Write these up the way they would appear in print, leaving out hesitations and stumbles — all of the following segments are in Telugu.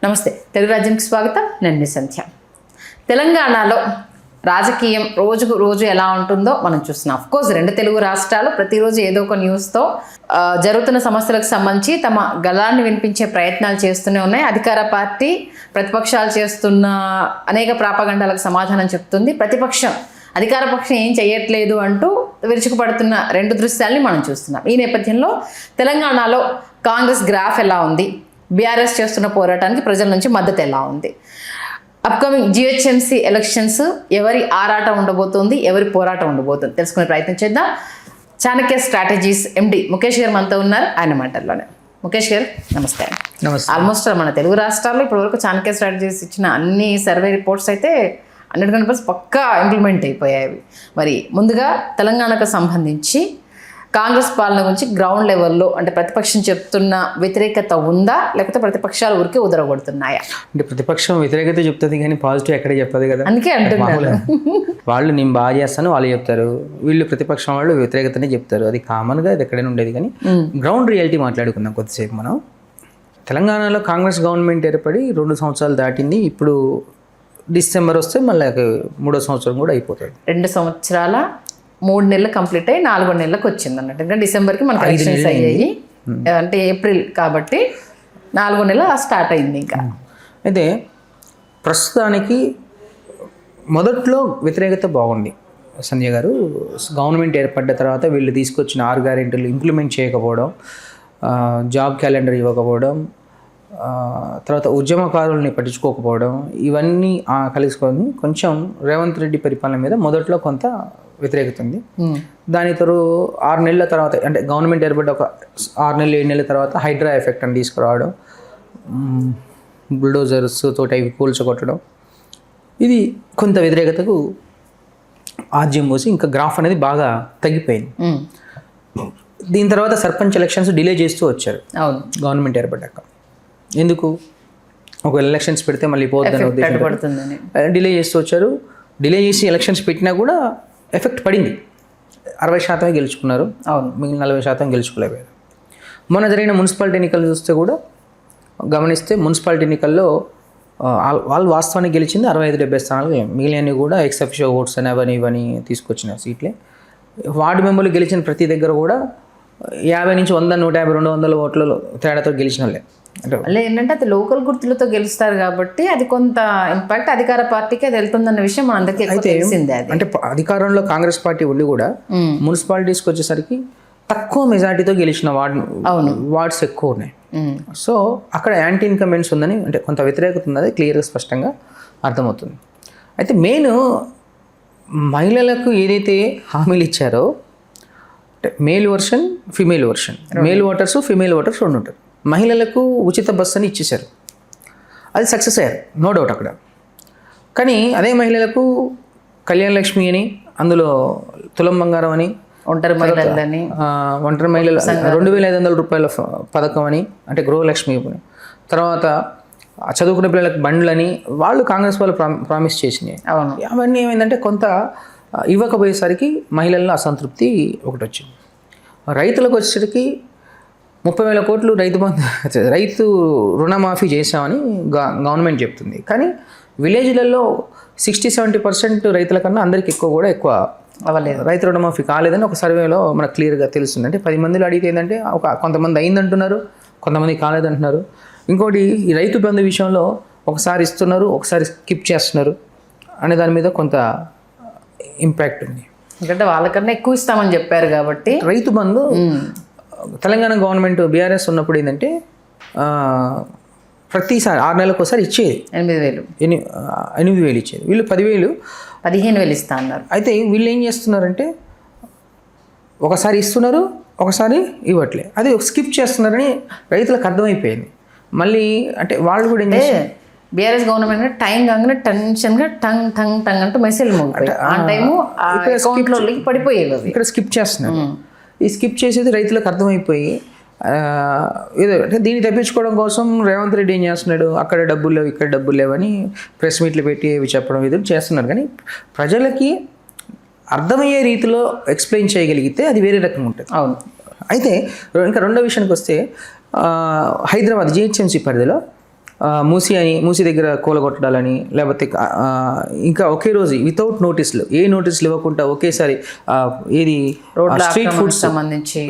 నమస్తే, తెలుగు రాజ్యానికి స్వాగతం. నేను మీ సంధ్య. తెలంగాణలో రాజకీయం రోజుకు రోజు ఎలా ఉంటుందో మనం చూస్తున్నాం. అఫ్కోర్స్ రెండు తెలుగు రాష్ట్రాలు ప్రతిరోజు ఏదో ఒక న్యూస్తో జరుగుతున్న సమస్యలకు సంబంధించి తమ గళాన్ని వినిపించే ప్రయత్నాలు చేస్తూనే ఉన్నాయి. అధికార పార్టీ ప్రతిపక్షాలు చేస్తున్న అనేక ప్రాపగండాలకు సమాధానం చెప్తుంది. ప్రతిపక్షం అధికార పక్షం ఏం చేయట్లేదు అంటూ విరుచుకుపడుతున్న రెండు దృశ్యాల్ని మనం చూస్తున్నాం. ఈ నేపథ్యంలో తెలంగాణలో కాంగ్రెస్ గ్రాఫ్ ఎలా ఉంది, బీఆర్ఎస్ చేస్తున్న పోరాటానికి ప్రజల నుంచి మద్దతు ఎలా ఉంది, అప్కమింగ్ జిహెచ్ఎంసీ ఎలక్షన్స్ ఎవరి ఆరాటం ఉండబోతుంది, ఎవరి పోరాటం ఉండబోతుంది తెలుసుకునే ప్రయత్నం చేద్దాం. చాణక్య స్ట్రాటజీస్ ఎండి ముఖేష్ గారు మనతో ఉన్నారు. ఆయన మాటల్లోనే. ముఖేష్ గారు నమస్తే. నమస్తే. ఆల్మోస్ట్ మన తెలుగు రాష్ట్రాల్లో ఇప్పటివరకు చాణక్య స్ట్రాటజీస్ ఇచ్చిన అన్ని సర్వే రిపోర్ట్స్ అయితే 100% పక్కా ఇంప్లిమెంట్ అయిపోయాయి. మరి ముందుగా తెలంగాణకు సంబంధించి కాంగ్రెస్ పాలన గురించి గ్రౌండ్ లెవెల్లో అంటే ప్రతిపక్షం చెప్తున్న వ్యతిరేకత ఉందా, లేకపోతే ప్రతిపక్షాలు ఊరికే ఉదరగొడుతున్నాయా? అంటే ప్రతిపక్షం వ్యతిరేకత చెప్తుంది కానీ పాజిటివ్ ఎక్కడే చెప్పదు కదా. అందుకే అంటున్నారు. వాళ్ళు నేను బాగా చేస్తాను వాళ్ళు చెప్తారు, వీళ్ళు ప్రతిపక్షం వాళ్ళు వ్యతిరేకతనే చెప్తారు. అది కామన్గా ఇది ఎక్కడైనా ఉండేది. కానీ గ్రౌండ్ రియాలిటీ మాట్లాడుకుందాం కొద్దిసేపు. మనం తెలంగాణలో కాంగ్రెస్ గవర్నమెంట్ ఏర్పడి 2 సంవత్సరాలు దాటింది. ఇప్పుడు డిసెంబర్ వస్తే మళ్ళీ 3వ సంవత్సరం కూడా అయిపోతుంది. 2 సంవత్సరాల 3 నెలలు కంప్లీట్ అయ్యి 4వ నెలలకు వచ్చింది అన్నట్టు. ఇంకా డిసెంబర్కి మనకి ఎలక్షన్స్ అయ్యాయి, అంటే ఏప్రిల్ కాబట్టి 4వ నెల స్టార్ట్ అయింది. ఇంకా అయితే ప్రస్తుతానికి మొదట్లో వ్యతిరేకత బాగుంది. సంధ్య గారు గవర్నమెంట్ ఏర్పడ్డ తర్వాత వీళ్ళు తీసుకొచ్చిన 6 గ్యారెంటీలు ఇంప్లిమెంట్ చేయకపోవడం, జాబ్ క్యాలెండర్ ఇవ్వకపోవడం, తర్వాత ఉద్యమకారుల్ని పట్టించుకోకపోవడం, ఇవన్నీ కలుసుకొని కొంచెం రేవంత్ రెడ్డి పరిపాలన మీద మొదట్లో కొంత వ్యతిరేకత ఉంది. దాని 6 నెలల తర్వాత అంటే గవర్నమెంట్ ఏర్పడ్డ ఒక 6 నెలలు 7 నెలల తర్వాత హైడ్రా ఎఫెక్ట్ అని తీసుకురావడం, బుల్డోజర్స్ తోటి అవి కూల్చొట్టడం, ఇది కొంత వ్యతిరేకతకు ఆజ్యం పోసి ఇంకా గ్రాఫ్ అనేది బాగా తగ్గిపోయింది. దీని తర్వాత సర్పంచ్ ఎలక్షన్స్ డిలే చేస్తూ వచ్చారు గవర్నమెంట్ ఏర్పడ్డాక. ఎందుకు? ఒకవేళ ఎలక్షన్స్ పెడితే మళ్ళీ పోతుందని ఉద్దేశం డిలే చేస్తూ వచ్చారు. డిలే చేసి ఎలక్షన్స్ పెట్టినా కూడా ఎఫెక్ట్ పడింది. 60% గెలుచుకున్నారు, మిగిలిన 40% గెలుచుకోలేకపోయారు. మొన్న జరిగిన మున్సిపాలిటీ ఎన్నికలు చూస్తే కూడా గమనిస్తే మున్సిపాలిటీ ఎన్నికల్లో వాళ్ళు వాస్తవానికి గెలిచింది 65-70 స్థానాలు. మిగిలినవి కూడా ఎక్సెప్షియో ఓట్స్ అని అవని ఇవని తీసుకొచ్చిన సీట్లే. వార్డు మెంబర్లు గెలిచిన ప్రతి దగ్గర కూడా 50 నుంచి 100, 150, 200 ఓట్ల తేడాతో గెలిచిన వాళ్ళే. అంటే ఏంటంటే అది లోకల్ గుర్తులతో గెలుస్తారు కాబట్టి అది కొంత ఇంపాక్ట్ అధికార పార్టీకి అది వెళ్తుందన్న విషయం మన అందరికీ తెలిసిందే. అంటే అధికారంలో కాంగ్రెస్ పార్టీ ఉండి కూడా మున్సిపాలిటీస్కి వచ్చేసరికి తక్కువ మెజార్టీతో గెలిచిన వార్డ్స్ ఎక్కువ ఉన్నాయి. సో అక్కడ యాంటీ ఇన్కంబెన్స్ ఉందని అంటే కొంత వ్యతిరేకత ఉన్నది క్లియర్గా స్పష్టంగా అర్థమవుతుంది. అయితే మెయిన్ మహిళలకు ఏదైతే హామీలు ఇచ్చారో male version, female version, male voters, female voters 2 ఉంటారు. మహిళలకు ఉచిత బస్సు అని ఇచ్చేశారు, అది సక్సెస్ అయ్యారు, నో డౌట్ అక్కడ. కానీ అదే మహిళలకు కళ్యాణ లక్ష్మి అని, అందులో తులం బంగారం అని, ఒంటరి మహిళలని, ఒంటరి మహిళలు 2500 రూపాయల పథకం అని, అంటే గృహలక్ష్మి అని, తర్వాత చదువుకునే పిల్లలకు బండ్లని వాళ్ళు కాంగ్రెస్ వాళ్ళు ప్రామిస్ చేసినాయి. అవన్నీ ఏమైందంటే కొంత ఇవ్వకపోయేసరికి మహిళల్లో అసంతృప్తి ఒకటి వచ్చింది. రైతులకు వచ్చేసరికి 30,000 కోట్లు రైతు రుణమాఫీ చేశామని గవర్నమెంట్ చెప్తుంది. కానీ విలేజ్లలో 60-70% రైతుల కన్నా అందరికి ఎక్కువ అవ్వలేదు, రైతు రుణమాఫీ కాలేదని ఒక సర్వేలో మనకు క్లియర్గా తెలుస్తుంది. అంటే 10 మందిలో అడిగితే ఏంటంటే కొంతమంది అయిందంటున్నారు, కొంతమంది కాలేదంటున్నారు. ఇంకోటి ఈ రైతు బంధు విషయంలో ఒకసారి ఇస్తున్నారు, ఒకసారి స్కిప్ చేస్తున్నారు అనే దాని మీద కొంత ఇంపాక్ట్ ఉంది. ఎందుకంటే వాళ్ళకన్నా ఎక్కువ ఇస్తామని చెప్పారు కాబట్టి. రైతు బంధు తెలంగాణ గవర్నమెంట్ బీఆర్ఎస్ ఉన్నప్పుడు ఏంటంటే ప్రతిసారి 6 నెలలకు ఒకసారి ఇచ్చేది 8,000 ఇచ్చేది. వీళ్ళు 10,000, 15,000 ఇస్తా అన్నారు. అయితే వీళ్ళు ఏం చేస్తున్నారంటే ఒకసారి ఇస్తున్నారు, ఒకసారి ఇవ్వట్లే, అది స్కిప్ చేస్తున్నారని రైతులకు అర్థమైపోయింది. మళ్ళీ అంటే వాళ్ళు కూడా ఏం చేస్తారు, బీఆర్ఎస్ గవర్నమెంట్ టైం కాగానే టెన్షన్గా టంగ్ టంగ్ టంగ్ అంటూ మెసేజ్ ఆ టైము అకౌంట్లోకి పడిపోయేవి. ఇక్కడ స్కిప్ చేస్తున్నారు. ఈ స్కిప్ చేసేది రైతులకు అర్థమైపోయి ఏదో అంటే దీన్ని తప్పించుకోవడం కోసం రేవంత్ రెడ్డి ఏం చేస్తున్నాడు, అక్కడ డబ్బులు లేవు, ఇక్కడ డబ్బులు లేవని ప్రెస్ మీట్లు పెట్టి ఇవి చెప్పడం ఇది చేస్తున్నారు. కానీ ప్రజలకి అర్థమయ్యే రీతిలో ఎక్స్ప్లెయిన్ చేయగలిగితే అది వేరే రకంగా ఉంటుంది. అవును. అయితే ఇంకా రెండో విషయానికి వస్తే హైదరాబాద్ జిహెచ్ఎంసీ పరిధిలో మూసి దగ్గర కూలగొట్టడాలని, లేకపోతే ఇంకా ఒకే రోజు వితౌట్ నోటీసులు, ఏ నోటీసులు ఇవ్వకుండా ఒకేసారి ఏది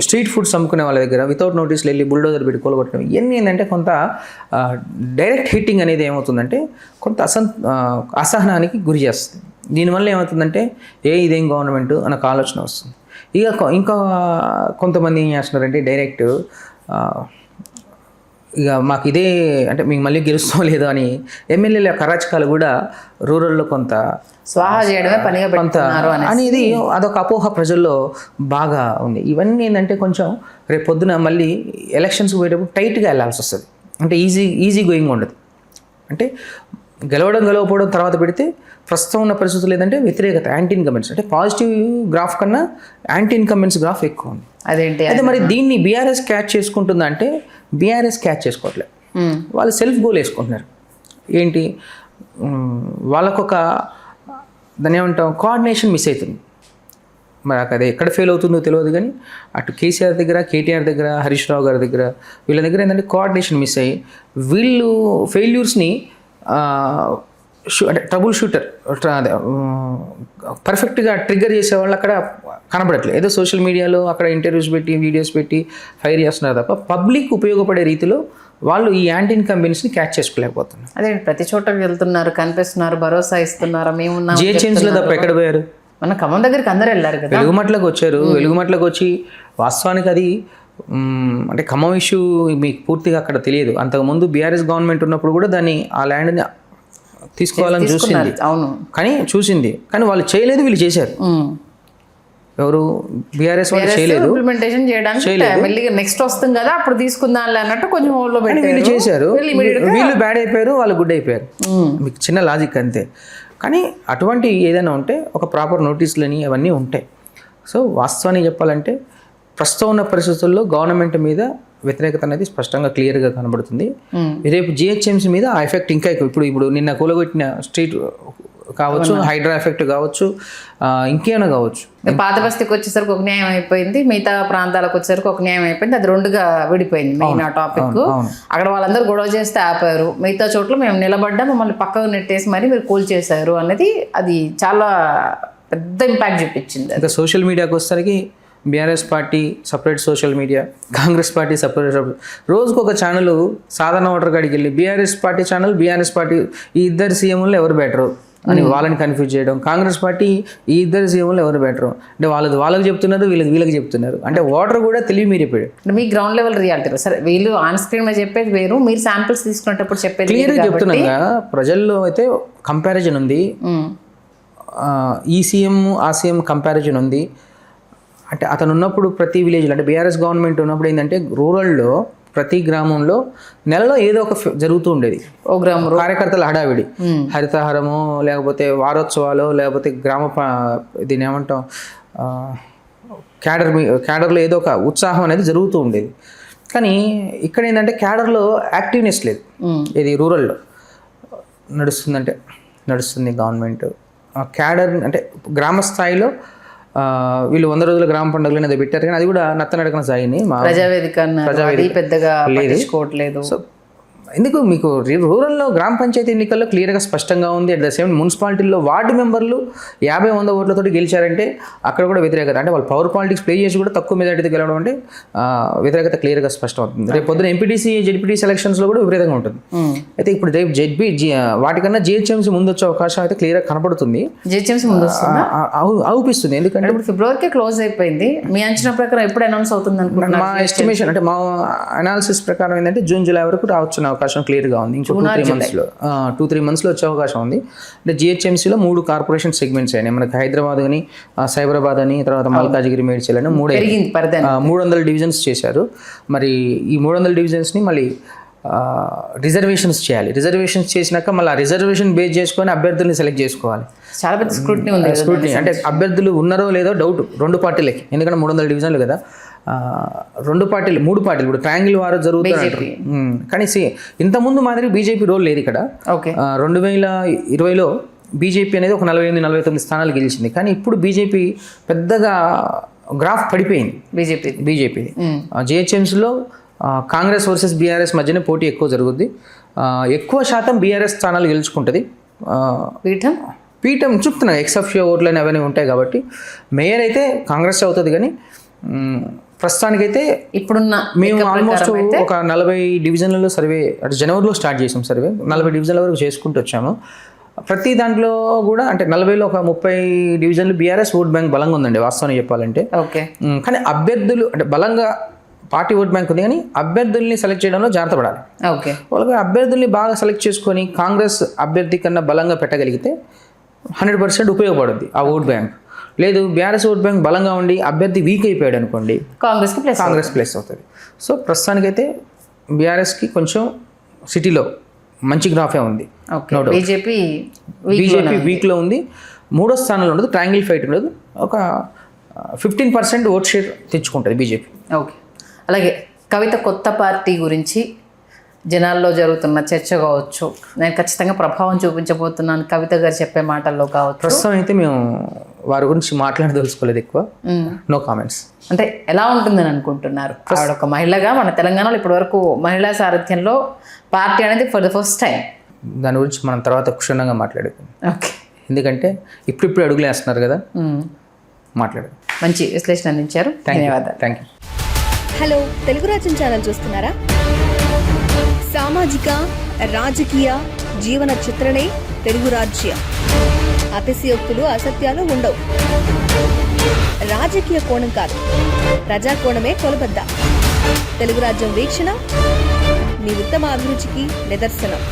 స్ట్రీట్ ఫుడ్స్ అమ్ముకునే వాళ్ళ దగ్గర వితౌట్ నోటీసులు వెళ్ళి బుల్డోజర్ పెట్టి కూలగొట్టడం, ఇవన్నీ ఏంటంటే కొంత డైరెక్ట్ హిట్టింగ్ అనేది ఏమవుతుందంటే కొంత అసహనానికి గురి చేస్తుంది. దీనివల్ల ఏమవుతుందంటే ఇదేం గవర్నమెంట్ అన్న ఆలోచన వస్తుంది. ఇంకా కొంతమంది ఏం చేస్తున్నారంటే డైరెక్ట్ ఇక మాకు ఇదే అంటే మీకు మళ్ళీ గెలుస్తాం లేదో అని ఎమ్మెల్యేల కరాచకాలు కూడా రూరల్లో కొంత స్వాహా చేయడమే పనిగా పెడుతున్నారు అనేది అదొక అపోహ ప్రజల్లో బాగా ఉంది. ఇవన్నీ ఏంటంటే కొంచెం రేపు పొద్దున మళ్ళీ ఎలక్షన్స్కి పోయేటప్పుడు టైట్గా వెళ్ళాల్సి వస్తుంది. అంటే ఈజీ గోయింగ్ ఉండదు. అంటే గెలవకపోవడం తర్వాత పెడితే ప్రస్తుతం ఉన్న పరిస్థితులు ఏంటంటే వ్యతిరేకత, యాంటీ ఇన్కంబెన్స్, అంటే పాజిటివ్ గ్రాఫ్ కన్నా యాంటీ ఇన్కంబెన్స్ గ్రాఫ్ ఎక్కువ ఉంది. అదే మరి దీన్ని బీఆర్ఎస్ క్యాచ్ చేసుకుంటుందా అంటే బీఆర్ఎస్ క్యాచ్ చేసుకోవట్లేదు. వాళ్ళు సెల్ఫ్ గోల్ వేసుకుంటున్నారు. ఏంటి వాళ్ళకొక దాన్ని ఏమంటాం కోఆర్డినేషన్ మిస్ అవుతుంది. మరి అది ఎక్కడ ఫెయిల్ అవుతుందో తెలియదు కానీ అటు కేసీఆర్ దగ్గర, కేటీఆర్ దగ్గర, హరీష్ రావు గారి దగ్గర, వీళ్ళ దగ్గర ఏంటంటే కోఆర్డినేషన్ మిస్ అయ్యి వీళ్ళు ఫెయిల్యూర్స్ని అంటే ట్రబుల్ షూటర్ పర్ఫెక్ట్గా ట్రిగ్గర్ చేసేవాళ్ళు అక్కడ కనబడట్లేదు. ఏదో సోషల్ మీడియాలో అక్కడ ఇంటర్వ్యూస్ పెట్టి వీడియోస్ పెట్టి ఫైర్ చేస్తున్నారు తప్ప పబ్లిక్ ఉపయోగపడే రీతిలో వాళ్ళు ఈ యాంటీ ఇన్కంబెన్స్ని క్యాచ్ చేసుకోలేకపోతున్నారు. అదే ప్రతి చోట వెళ్తున్నారు, కనిపిస్తున్నారు, భరోసా ఇస్తున్నారు, మేమున్నాం. జిహెచ్ఎంసీలో తప్ప ఎక్కడ పోయారు? మన ఖమ్మం దగ్గరికి అందరూ వెళ్ళారు కదా. వెలుగుమట్లకు వచ్చారు. వెలుగుమట్లకు వచ్చి వాస్తవానికి అది అంటే ఖమ్మం ఇష్యూ మీకు పూర్తిగా అక్కడ తెలియదు. అంతకుముందు బీఆర్ఎస్ గవర్నమెంట్ ఉన్నప్పుడు కూడా దాన్ని ఆ ల్యాండ్ని తీసుకోవాలని చూసింది. అవును, కానీ వాళ్ళు చేయలేదు, వీళ్ళు చేశారు. ఎవరు బీఆర్ఎస్ వాళ్ళు చేయలేదు, ఇంప్లిమెంటేషన్ చేయడానికి నెక్స్ట్ వస్తుంది కదా అప్పుడు తీసుకుందాం అన్నట్టు కొంచెం హోల్డ్లో పెట్టి వీళ్ళు చేశారు. వీళ్ళు బ్యాడ్ అయిపోయారు, వాళ్ళు గుడ్ అయిపోయారు. మీకు చిన్న లాజిక్ అంతే. కానీ అటువంటి ఏదైనా ఉంటే ఒక ప్రాపర్ నోటీసులని అవన్నీ ఉంటాయి. సో వాస్తవానికి చెప్పాలంటే ప్రస్తుతం ఉన్న పరిస్థితుల్లో గవర్నమెంట్ మీద వ్యతిరేకత అనేది స్పష్టంగా క్లియర్గా కనబడుతుంది. రేపు జిహెచ్ఎంసీ మీద ఆ ఎఫెక్ట్ ఇంకా ఇప్పుడు నిన్న కూలగొట్టిన స్ట్రీట్ కావచ్చు, హైడ్రా ఎఫెక్ట్ కావచ్చు, ఇంకేమైనా కావచ్చు. పాత బస్తీకి వచ్చేసరికి ఒక న్యాయం అయిపోయింది, మిగతా ప్రాంతాలకు వచ్చేసరికి ఒక న్యాయం అయిపోయింది. అది రెండుగా విడిపోయింది. మెయిన్ ఆ టాపిక్ అక్కడ వాళ్ళందరూ గొడవ చేస్తే ఆపారు, మిగతా చోట్ల మేము నిలబడ్డా మమ్మల్ని పక్కకు నెట్టేసి మరి మీరు కూల్ చేశారు అనేది అది చాలా పెద్ద ఇంపాక్ట్ చూపించింది. ఇంకా సోషల్ మీడియాకి వచ్చేసరికి BRS party separate social media, Congress party separate. రోజుకు ఒక ఛానల్ సాధారణ ఓటర్ కాడికి వెళ్ళి BRS party channel, BRS party ఈ ఇద్దరు సీఎంలు ఎవరు బెటరు అని వాళ్ళని కన్ఫ్యూజ్ చేయడం, కాంగ్రెస్ పార్టీ ఈ ఇద్దరు సీఎంలు ఎవరు బెటరు అంటే వాళ్ళకి చెప్తున్నారు, వీళ్ళకి చెప్తున్నారు. అంటే ఓటర్ కూడా తెలివి మీరిపోయాడు. మీ గ్రౌండ్ లెవెల్ రియాలిటీ సరే, వీళ్ళు ఆన్ స్క్రీన్ మీద చెప్పేది వేరు, మీరు శాంపిల్స్ తీసుకునేటప్పుడు చెప్పేది క్లియర్గా చెప్తున్నాగా. ప్రజల్లో అయితే కంపారిజన్ ఉంది, ఈ సీఎం ఆ సీఎం కంపారిజన్ ఉంది. అంటే అతను ఉన్నప్పుడు ప్రతి విలేజ్లో అంటే బీఆర్ఎస్ గవర్నమెంట్ ఉన్నప్పుడు ఏంటంటే రూరల్లో ప్రతి గ్రామంలో నెలలో ఏదో ఒక జరుగుతూ ఉండేది. కార్యకర్తల హడావిడి, హరితహారము, లేకపోతే వారోత్సవాలు, లేకపోతే దీన్ని ఏమంటాం క్యాడర్లో ఏదో ఒక ఉత్సాహం అనేది జరుగుతూ ఉండేది. కానీ ఇక్కడ ఏంటంటే క్యాడర్లో యాక్టివ్నెస్ లేదు. ఇది రూరల్లో నడుస్తుంది గవర్నమెంట్ క్యాడర్ అంటే గ్రామ స్థాయిలో వీళ్ళు 100 రోజుల గ్రామ పండుగలు అనేది పెట్టారు. కానీ అది కూడా నత్తనడకన సాగిని ప్రజావేదిక పెద్దగా పట్టించుకోవట్లేదు. సో ఎందుకు మీకు రూరల్లో గ్రామ పంచాయతీ ఎన్నికల్లో క్లియర్గా స్పష్టంగా ఉంది. అట్ ద సేమ్ మున్సిపాలిటీల్లో వార్డు మెంబర్లు 50-100 ఓట్లతో గెలిచారంటే అక్కడ కూడా వ్యతిరేకత. అంటే వాళ్ళు పవర్ పాలిటిక్స్ ప్లే చేసి కూడా తక్కువ మెజారిటీతో గెలవడం అంటే వ్యతిరేకత క్లియర్గా స్పష్టం అవుతుంది. రేపు పొద్దున ఎంపీటీసీ, జెడ్పీటీసీ ఎలక్షన్స్లో కూడా విపరీతంగా ఉంటుంది. అయితే ఇప్పుడు రేపు వాటికన్నా జిహెచ్ఎంసీ ముందు వచ్చే అవకాశం అయితే క్లియర్గా కనపడుతుంది. జిహెచ్ఎంసీ ముందు అవుపిస్తుంది. ఎందుకంటే ఇప్పుడు ఫిబ్రవరికి క్లోజ్ అయిపోయింది. మీ అంచనా ప్రకారం ఎప్పుడు అనౌన్స్ అవుతుంది అనుకుంటున్నారు? మా ఎస్టిమేషన్ అంటే మా అనాలిసిస్ ప్రకారం ఏంటంటే జూన్, జూలై వరకు రావచ్చు అవకాశం క్లియర్గా ఉంది. ఇంకో 2-3 మంత్స్లో వచ్చే అవకాశం ఉంది. అంటే జిహెచ్ఎంసీలో 3 కార్పొరేషన్ సెగ్మెంట్స్ అయినాయి మనకి. హైదరాబాద్ అని, సైబరాబాద్ అని, తర్వాత మల్కాజిగిరి, మేడ్చల్ అని 300 డివిజన్స్ చేశారు. మరి ఈ 300 డివిజన్స్ని మళ్ళీ రిజర్వేషన్స్ చేయాలి. రిజర్వేషన్స్ చేసినాక మళ్ళీ రిజర్వేషన్ బేస్ చేసుకొని అభ్యర్థుల్ని సెలెక్ట్ చేసుకోవాలి. చాలా పెద్ద స్క్రూటినీ ఉంది. అంటే అభ్యర్థులు ఉన్నారో లేదో డౌట్ 2 పార్టీలకి. ఎందుకంటే 300 డివిజన్లు కదా, 3 పార్టీలు ఇప్పుడు ట్రయాంగిల్ వారు జరుగుతుంది. కానీ ఇంతకుముందు మాదిరి బీజేపీ రోల్ లేదు ఇక్కడ. 2020లో బీజేపీ అనేది ఒక 48-49 స్థానాలు గెలిచింది. కానీ ఇప్పుడు బీజేపీ పెద్దగా గ్రాఫ్ పడిపోయింది. బీజేపీ జిహెచ్ఎంసీలో కాంగ్రెస్ వర్సెస్ బీఆర్ఎస్ మధ్యనే పోటీ ఎక్కువ జరుగుద్ది. ఎక్కువ శాతం బీఆర్ఎస్ స్థానాలు గెలుచుకుంటుంది. పీఠం చెప్తున్నా ఎక్సెప్షియో ఓట్లని అవన్నీ ఉంటాయి కాబట్టి మేయర్ అయితే కాంగ్రెస్ అవుతుంది. కానీ ప్రస్తుతానికైతే ఇప్పుడున్న మేము ఆల్మోస్ట్ ఒక 40 డివిజన్లలో సర్వే అంటే జనవరిలో స్టార్ట్ చేసాం సర్వే. 40 డివిజన్ల వరకు చేసుకుంటూ వచ్చాము. ప్రతి దాంట్లో కూడా అంటే 40లో ఒక 30 డివిజన్లు బీఆర్ఎస్ ఓట్ బ్యాంక్ బలంగా ఉందండి వాస్తవాన్ని చెప్పాలంటే. ఓకే. కానీ అభ్యర్థులు అంటే బలంగా పార్టీ ఓట్ బ్యాంక్ ఉంది, కానీ అభ్యర్థుల్ని సెలెక్ట్ చేయడంలో జాగ్రత్త పడాలి. ఓకే. వాళ్ళకి అభ్యర్థుల్ని బాగా సెలెక్ట్ చేసుకొని కాంగ్రెస్ అభ్యర్థి కన్నా బలంగా పెట్టగలిగితే 100% ఉపయోగపడుద్ది ఆ ఓట్ బ్యాంక్. లేదు బీఆర్ఎస్ ఓట్ బ్యాంక్ బలంగా ఉండి అభ్యర్థి వీక్ అయిపోయాడు అనుకోండి, కాంగ్రెస్ ప్లేస్ అవుతుంది. సో ప్రస్తుతానికైతే బీఆర్ఎస్కి కొంచెం సిటీలో మంచి గ్రాఫే ఉంది. బీజేపీ వీక్లో ఉంది. 3వ స్థానంలో ఉండదు, ట్రయాంగిల్ ఫైట్ ఉండదు. ఒక 15% ఓట్ షేర్ తెచ్చుకుంటుంది బీజేపీ. ఓకే. అలాగే కవిత కొత్త పార్టీ గురించి జనాల్లో జరుగుతున్న చర్చ కావచ్చు, నేను ఖచ్చితంగా ప్రభావం చూపించబోతున్నాను కవిత గారు చెప్పే మాటల్లో కావచ్చు. ప్రస్తుతం అయితే మేము వారి గురించి మాట్లాడదలుచుకోలేదు ఎక్కువ. No comments. అంటే ఎలా ఉంటుందని అనుకుంటున్నారు? ఆవిడ ఒక మహిళగా మన తెలంగాణలో ఇప్పటి వరకు మహిళా సారథ్యంలో పార్టీ అనేది ఫర్ ద ఫస్ట్ టైం. దాని గురించి మనం తర్వాత క్షుణ్ణంగా మాట్లాడుకుందాం. ఓకే. ఎందుకంటే ఇప్పుడు అడుగులు వేస్తున్నారు కదా, మాట్లాడు. మంచి విశ్లేషణ అందించారు. ధన్యవాదాలు. Thank you. హలో, తెలుగు రాజ్యం ఛానల్ చూస్తున్నారా? సామాజిక రాజకీయ జీవన చిత్రణే తెలుగు రాజ్యం. అతిశయోక్తులు అసత్యాలు ఉండవు. రాజకీయ కోణం కాదు, ప్రజా కోణమే కొలబద్ద. తెలుగు రాజ్యం వీక్షణ మీ ఉత్తమ అభిరుచికి నిదర్శనం.